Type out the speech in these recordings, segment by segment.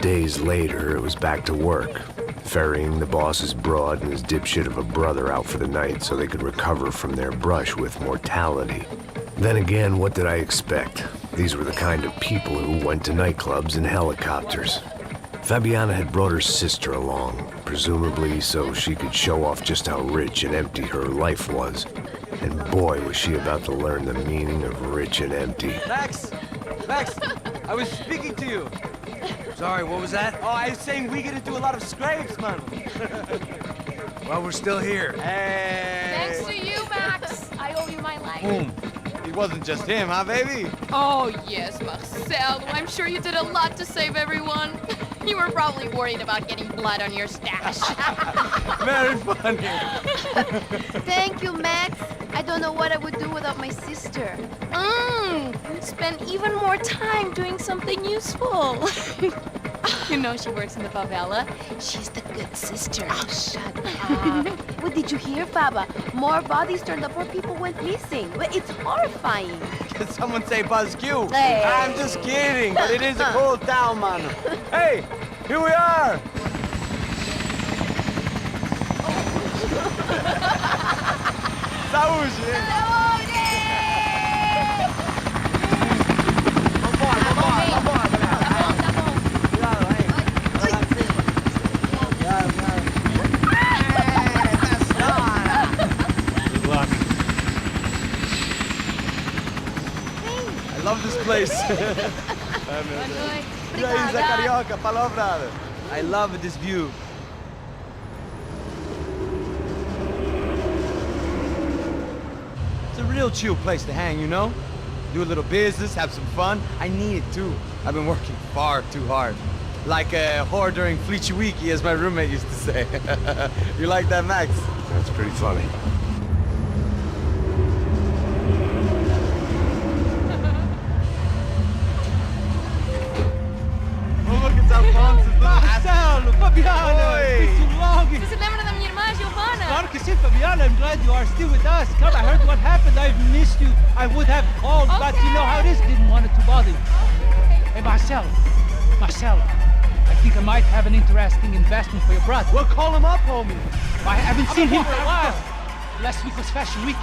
days later, it was back to work, ferrying the boss's broad and his dipshit of a brother out for the night so they could recover from their brush with mortality. Then again, what did I expect? These were the kind of people who went to nightclubs in helicopters. Fabiana had brought her sister along, presumably so she could show off just how rich and empty her life was. And boy, was she about to learn the meaning of rich and empty. Max! Max! I was speaking to you! Sorry, what was that? Oh, I was saying we gotta do a lot of scrapes, man! Well, we're still here. Hey! Thanks to you, Max. I owe you my life. Boom! It wasn't just him, huh, baby? Oh, yes, Marcel. I'm sure you did a lot to save everyone. You were probably worried about getting blood on your stash. Very funny! Thank you, Max. I don't know what I would do without my sister. Spend even more time doing something useful. You know she works in the favela. She's the good sister. Oh, shut up. What did you hear, Baba? More bodies turned up where people went missing. It's horrifying. Did someone say Buzz Q? Hey. I'm just kidding, but it is a cool town, man. Hey, here we are! Saúde! I love this place. Carioca, palavra. I love this view. It's a real chill place to hang, you know? Do a little business, have some fun. I need it too. I've been working far too hard. Like a whore during Fleechy Weeky, as my roommate used to say. You like that, Max? That's pretty funny. Marcelo, Fabiana, it's been too long. Você se lembra da minha irmã, Giovanna? Claro que sim, Fabiana. I'm glad you are still with us. Come, I heard what happened. I've missed you. I would have called, but you know how it is. Didn't want it to bother you. Hey, Marcelo, I think I might have an interesting investment for your brother. Well, call him up, homie. I haven't seen him for a while. Last week was Fashion Week.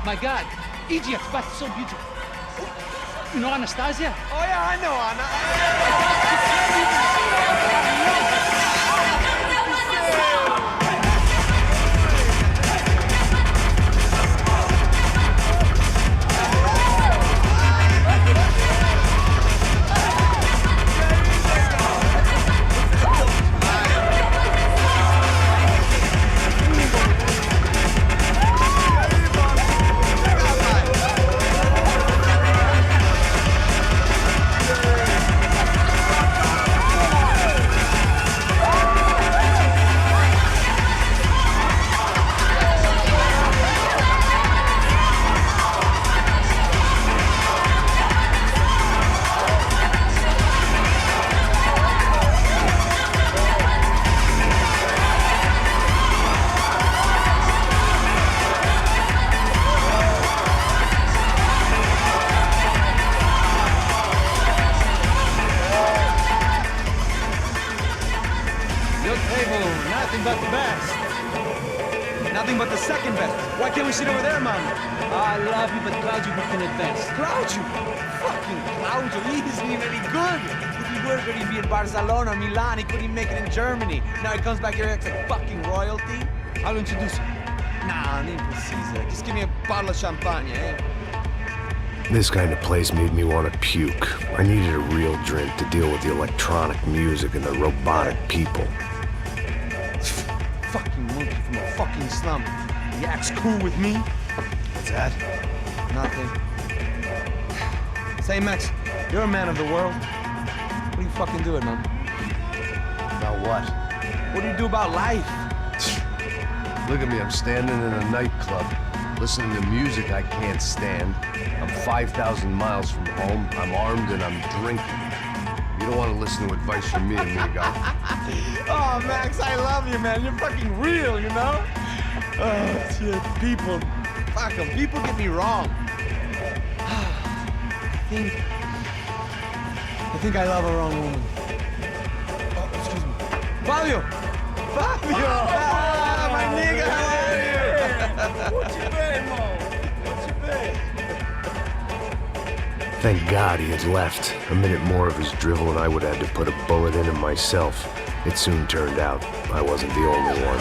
My God, Egypt, but so beautiful. You know Anastasia? Oh yeah, I know Anna. Nothing but the best. Nothing but the second best. Why can't we sit over there, man? I love you, but Claudio, we can advance. Claudio! Fucking Claudio, he isn't even any good. If he were good, he'd be in Barcelona, Milan, he couldn't make it in Germany. Now he comes back here and acts like fucking royalty. I'll introduce you. Nah, name precisa. Just give me a bottle of champagne, eh? This kind of place made me want to puke. I needed a real drink to deal with the electronic music and the robotic people. Fucking monkey from a fucking slum. He acts cool with me. What's that? Nothing. Say, Max, you're a man of the world. What do you fucking do it, man? About what? What do you do about life? Look at me, I'm standing in a nightclub, listening to music I can't stand. I'm 5,000 miles from home, I'm armed and I'm drinking. You don't want to listen to advice from me, amigo. Oh, Max, I love you, man. You're fucking real, you know? Oh, shit. People, fuck them. People get me wrong. I think I love a wrong woman. Fabio! Fabio! Ah, my nigga, how are you? Thank God he had left. A minute more of his drivel and I would have had to put a bullet in him myself. It soon turned out I wasn't the only one.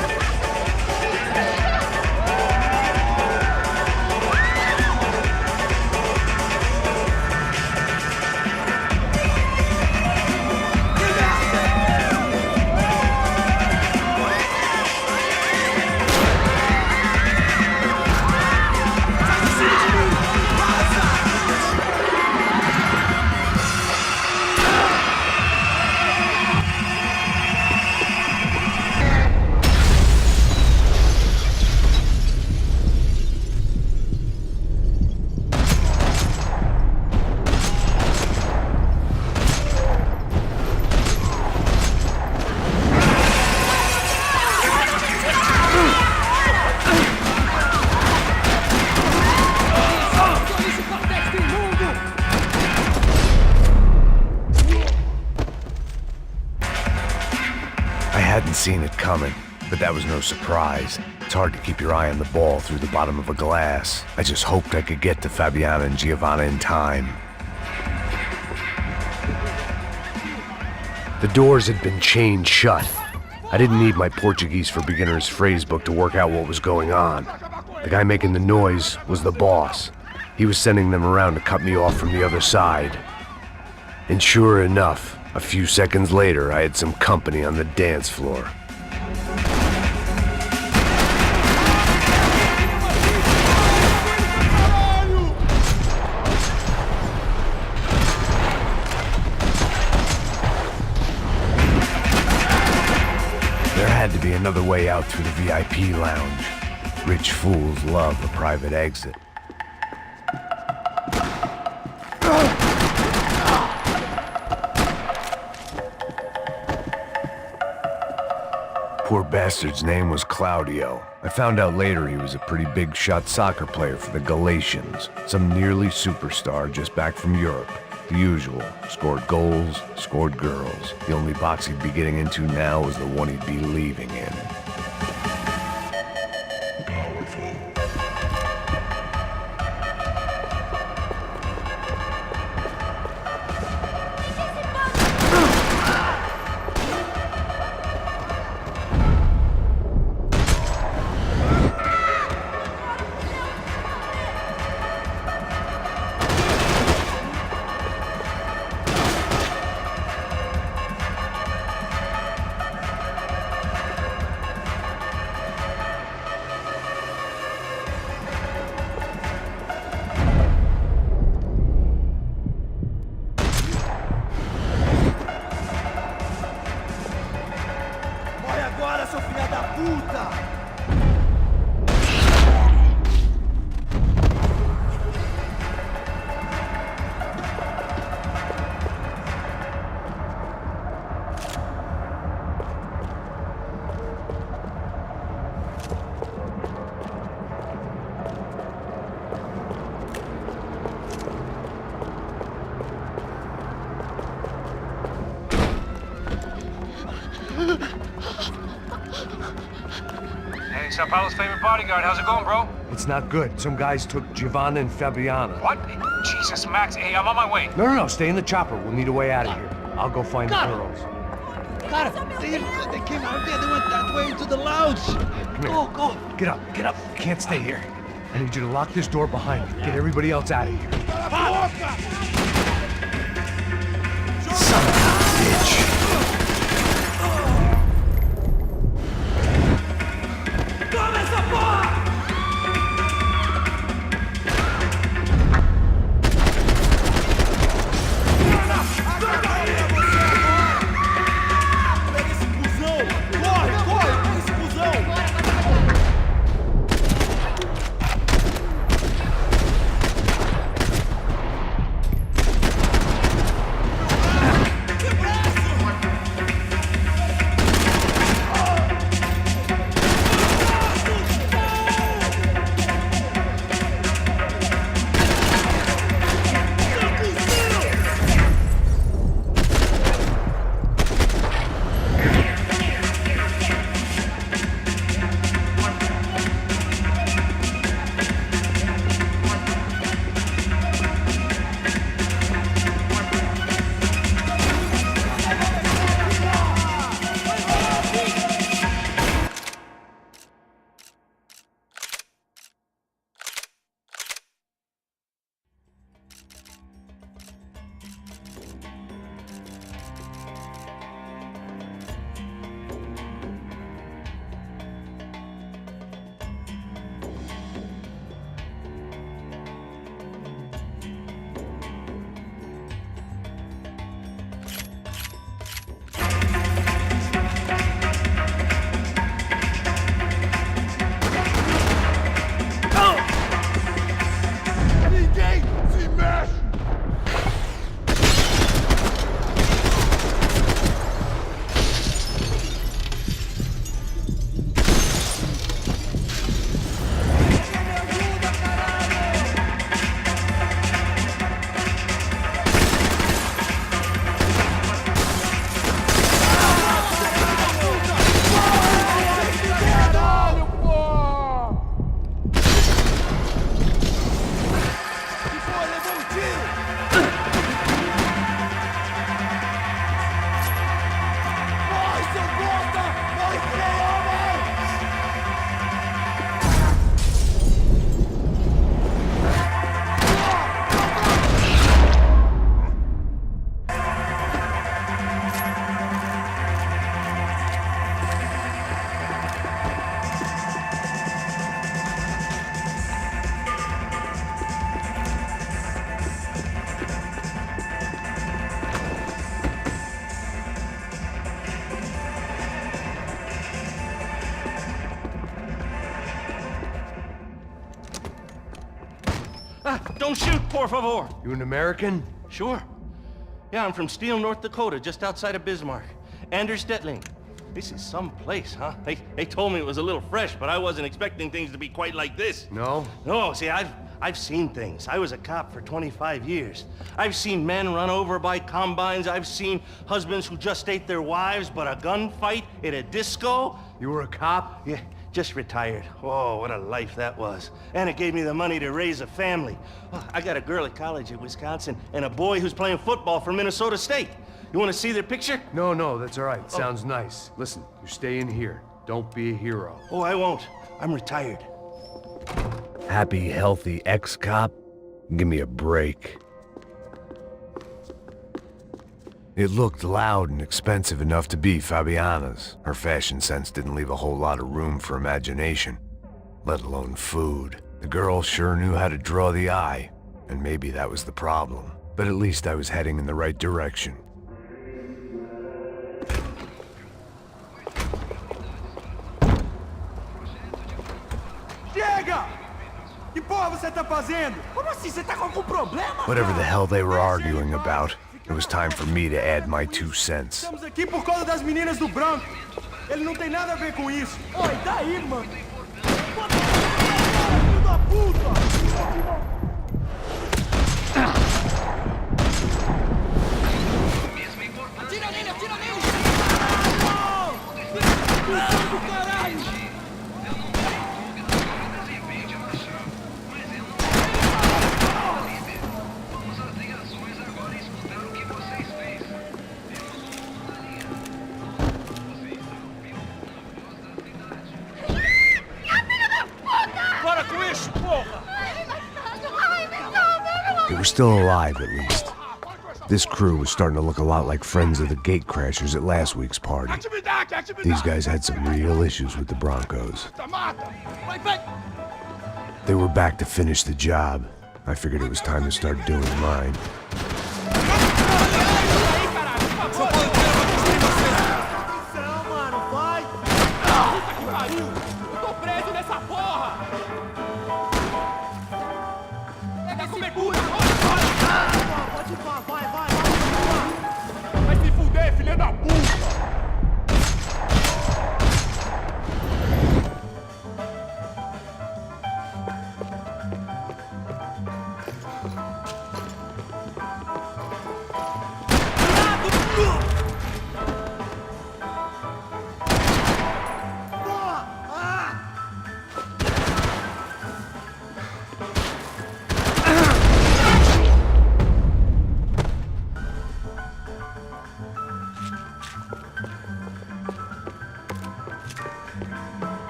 I hadn't seen it coming, but that was no surprise. It's hard to keep your eye on the ball through the bottom of a glass. I just hoped I could get to Fabiana and Giovanna in time. The doors had been chained shut. I didn't need my Portuguese for Beginners phrase book to work out what was going on. The guy making the noise was the boss. He was sending them around to cut me off from the other side. And sure enough, a few seconds later, I had some company on the dance floor. There had to be another way out through the VIP lounge. Rich fools love a private exit. Poor bastard's name was Claudio. I found out later he was a pretty big shot soccer player for the Galatians. Some nearly superstar just back from Europe. The usual. Scored goals, scored girls. The only box he'd be getting into now was the one he'd be leaving in. Hey, Sao Paulo's favorite bodyguard. How's it going, bro? It's not good. Some guys took Giovanna and Fabiana. What? Jesus, Max. Hey, I'm on my way. No, stay in the chopper. We'll need a way out of here. I'll go find the girls. Got him. They came out there. They went that way into the lounge. Come here. Go. Get up. You can't stay here. I need you to lock this door behind me. Get everybody else out of here. Son of a bitch. Don't shoot, por favor. You an American? Sure. Yeah, I'm from Steele, North Dakota, just outside of Bismarck. Anders Detling. This is some place, huh? They told me it was a little fresh, but I wasn't expecting things to be quite like this. No? No, see, I've seen things. I was a cop for 25 years. I've seen men run over by combines. I've seen husbands who just ate their wives, but a gunfight at a disco. You were a cop? Yeah, just retired. Oh, what a life that was. And it gave me the money to raise a family. Oh, I got a girl at college at Wisconsin and a boy who's playing football for Minnesota State. You want to see their picture? No, that's all right. Sounds nice. Listen, you're staying here. Don't be a hero. Oh, I won't. I'm retired. Happy, healthy ex-cop? Give me a break. It looked loud and expensive enough to be Fabiana's. Her fashion sense didn't leave a whole lot of room for imagination, let alone food. The girl sure knew how to draw the eye, and maybe that was the problem. But at least I was heading in the right direction. Chega! Que porra você tá fazendo? Como assim? Você tá com algum problema? Whatever the hell they were arguing about, it was time for me to add my 2 cents. Estamos aqui por causa das meninas do branco. Ele não tem nada a ver com isso. Oi, daí, mano? Filho da puta! Atira nele, atira nele! Filho do caralho! They were still alive, at least. This crew was starting to look a lot like friends of the gatecrashers at last week's party. These guys had some real issues with the Broncos. They were back to finish the job. I figured it was time to start doing mine.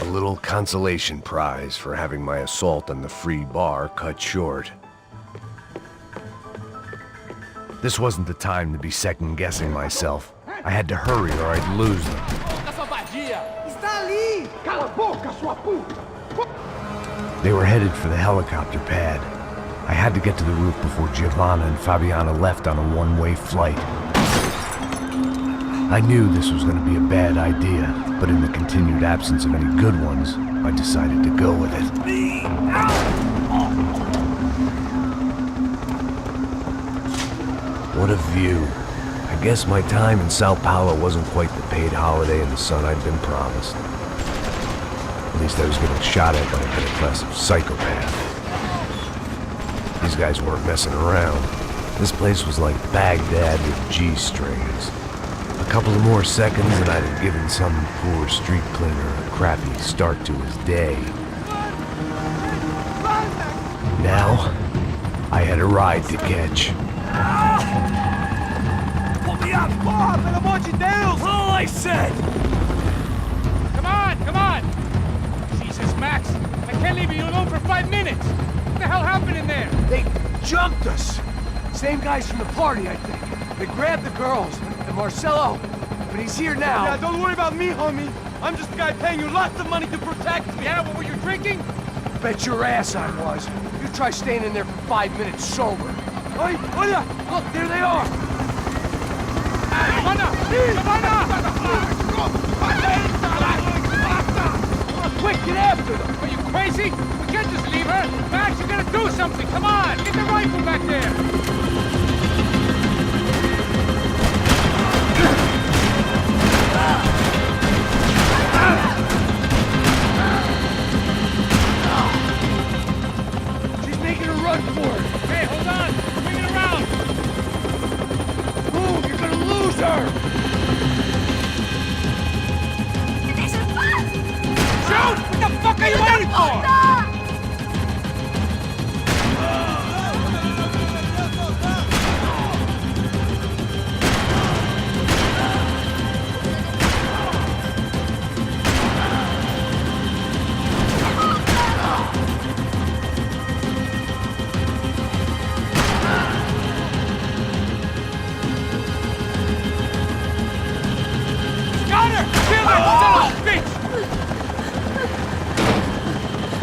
A little consolation prize for having my assault on the free bar cut short. This wasn't the time to be second-guessing myself. I had to hurry or I'd lose them. They were headed for the helicopter pad. I had to get to the roof before Giovanna and Fabiana left on a one-way flight. I knew this was going to be a bad idea, but in the continued absence of any good ones, I decided to go with it. What a view. I guess my time in Sao Paulo wasn't quite the paid holiday in the sun I'd been promised. At least I was getting shot at by a middle-class psychopath. These guys weren't messing around. This place was like Baghdad with G-strings. A couple of more seconds and I'd have given some poor street cleaner a crappy start to his day. Now, I had a ride to catch. Pull me up! Porra, pelo amor de Deus! All I said! Come on! Jesus, Max, I can't leave you alone for 5 minutes! What the hell happened in there? They jumped us! Same guys from the party, I think. They grabbed the girls, and Marcelo, but he's here now. Yeah, don't worry about me, homie. I'm just a guy paying you lots of money to protect me. Yeah, what were you drinking? Bet your ass I was. You try staying in there for 5 minutes sober. Oi, olha! Look, there they are! Giovanna! Quick,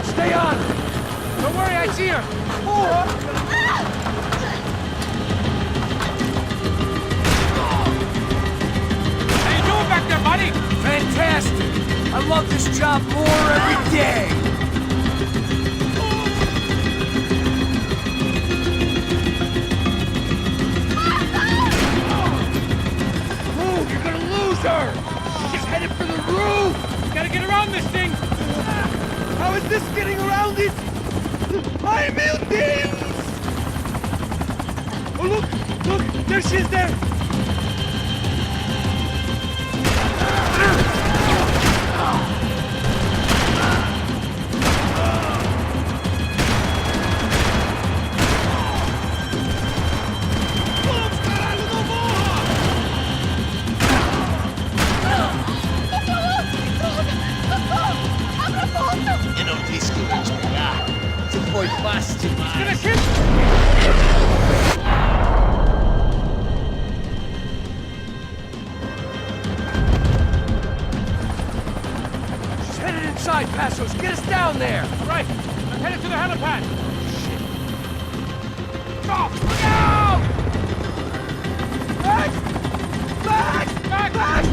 Stay on! Don't worry, I see her! How you doing back there, buddy? Fantastic! I love this job more every day! Move! You're gonna lose her! She's headed for the roof! Gotta get around this thing. How is this getting around it? Ai, meu Deus! Oh, look! Look! There she is there! Eu não disse que eu ia te pegar. Você foi fácil demais. She's headed inside, Passos! Get us down there! Right. I'm headed to the helipad. Stop! Look out! Back! Back! Back! Back!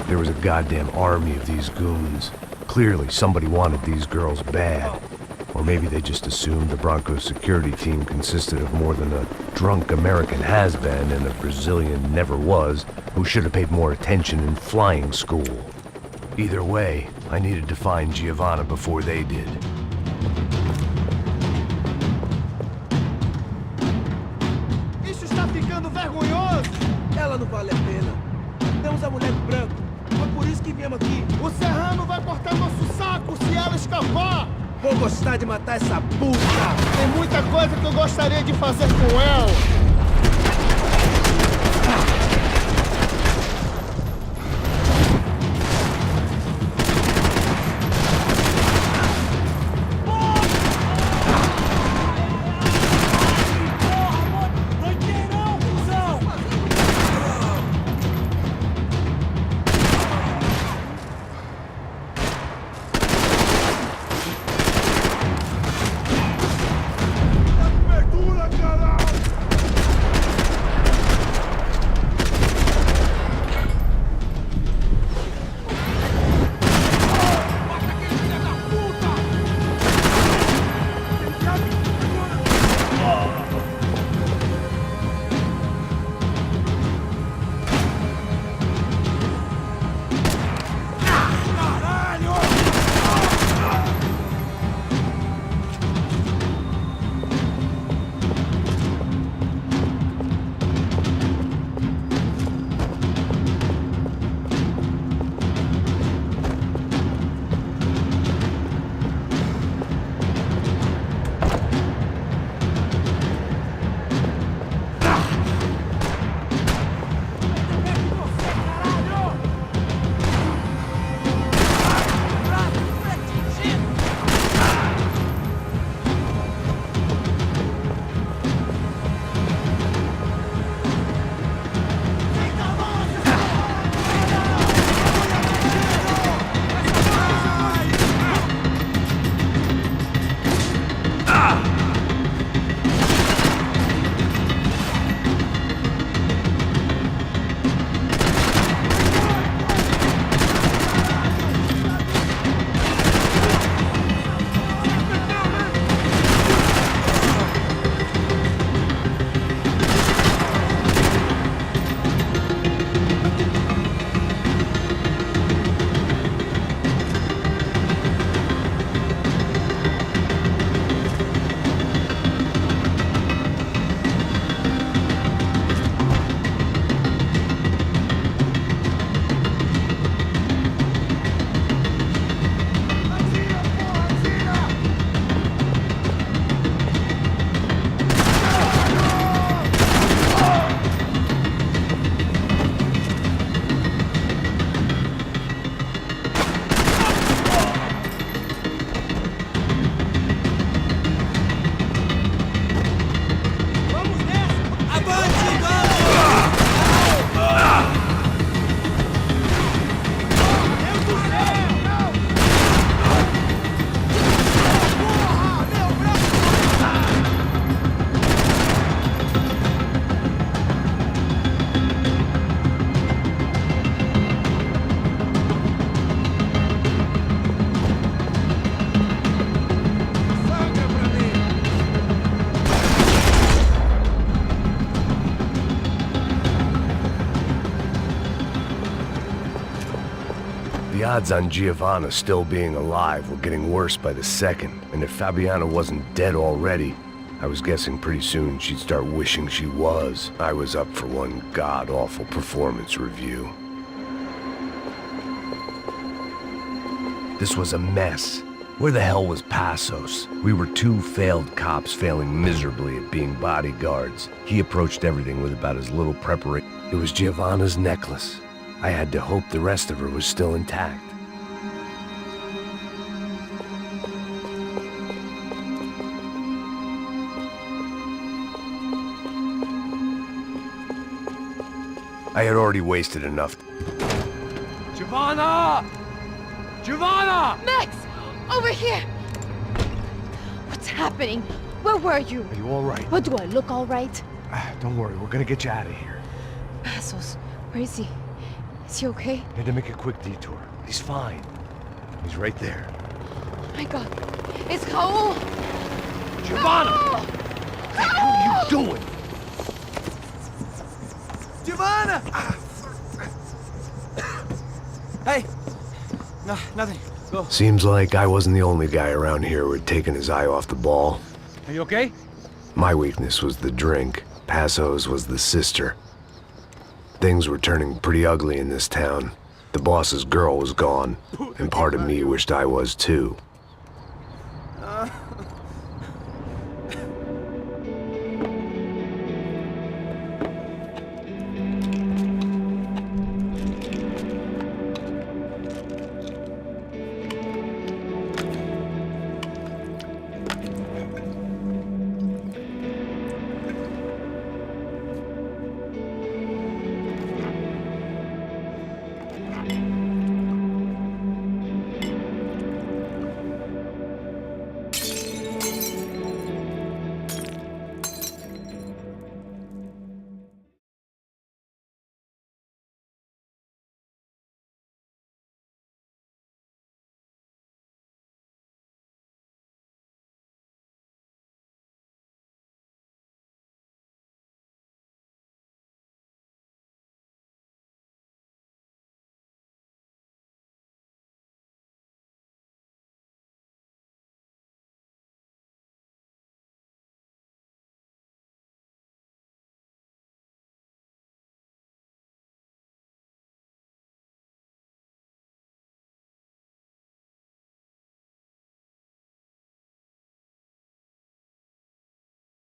There was a goddamn army of these goons. Clearly, somebody wanted these girls bad. Or maybe they just assumed the Broncos security team consisted of more than a drunk American has-been and a Brazilian never-was who should have paid more attention in flying school. Either way, I needed to find Giovanna before they did. Isso está ficando vergonhoso! Ela não vale a pena. Temos a mulher do branco. Foi por isso que viemos aqui. O Serrano vai cortar nosso saco se ela escapar! Vou gostar de matar essa puta! Tem muita coisa que eu gostaria de fazer com ela! The odds on Giovanna still being alive were getting worse by the second, and if Fabiana wasn't dead already, I was guessing pretty soon she'd start wishing she was. I was up for one god-awful performance review. This was a mess. Where the hell was Passos? We were two failed cops failing miserably at being bodyguards. He approached everything with about as little preparation. It was Giovanna's necklace. I had to hope the rest of her was still intact. I had already wasted enough. Giovanna! Giovanna! Max! Over here! What's happening? Where were you? Are you all right? What, do I look all right? Don't worry, we're gonna get you out of here. Passos, where is he? Is he okay? Had to make a quick detour. He's fine. He's right there. Oh my God. It's Raul! Giovanna! Raul! What the hell are you doing? Giovanna! Hey! No, nothing. Go. Seems like I wasn't the only guy around here who had taken his eye off the ball. Are you okay? My weakness was the drink. Passos was the sister. Things were turning pretty ugly in this town. The boss's girl was gone, and part of me wished I was too.